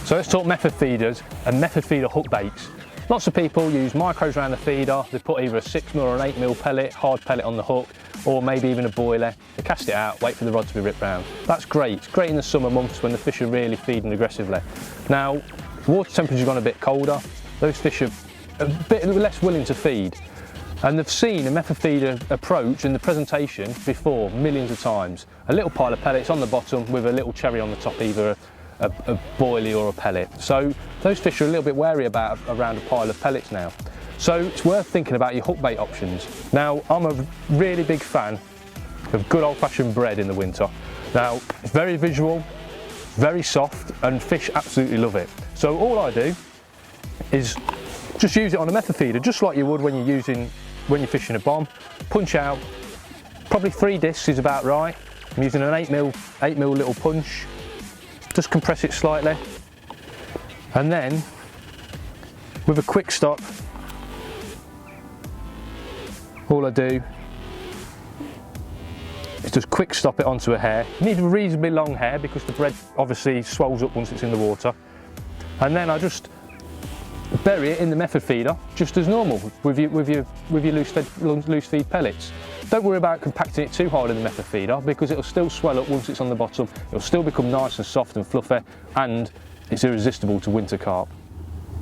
So let's talk method feeders and method feeder hook baits. Lots of people use micros around the feeder. They put either a 6mm or an 8mm pellet, hard pellet on the hook, or maybe even a boiler. They cast it out, wait for the rod to be ripped round. That's great. It's great in the summer months when the fish are really feeding aggressively. Now, water temperature's gone a bit colder. Those fish are a bit less willing to feed. And they've seen a method feeder approach in the presentation before millions of times. A little pile of pellets on the bottom with a little cherry on the top, either a boilie or a pellet. So those fish are a little bit wary about around a pile of pellets now. So it's worth thinking about your hook bait options. Now, I'm a really big fan of good old-fashioned bread in the winter. Now, it's very visual, very soft, and fish absolutely love it. So all I do is just use it on a method feeder, just like you would when you're fishing a bomb. Punch out, probably 3 discs is about right. I'm using an 8mm little punch. Just compress it slightly, and then with a quick stop, all I do is just quick stop it onto a hair. You need a reasonably long hair because the bread obviously swells up once it's in the water, and then I just bury it in the method feeder just as normal with your loose feed pellets. Don't worry about compacting it too hard in the method feeder because it'll still swell up once it's on the bottom. It'll still become nice and soft and fluffy, and it's irresistible to winter carp.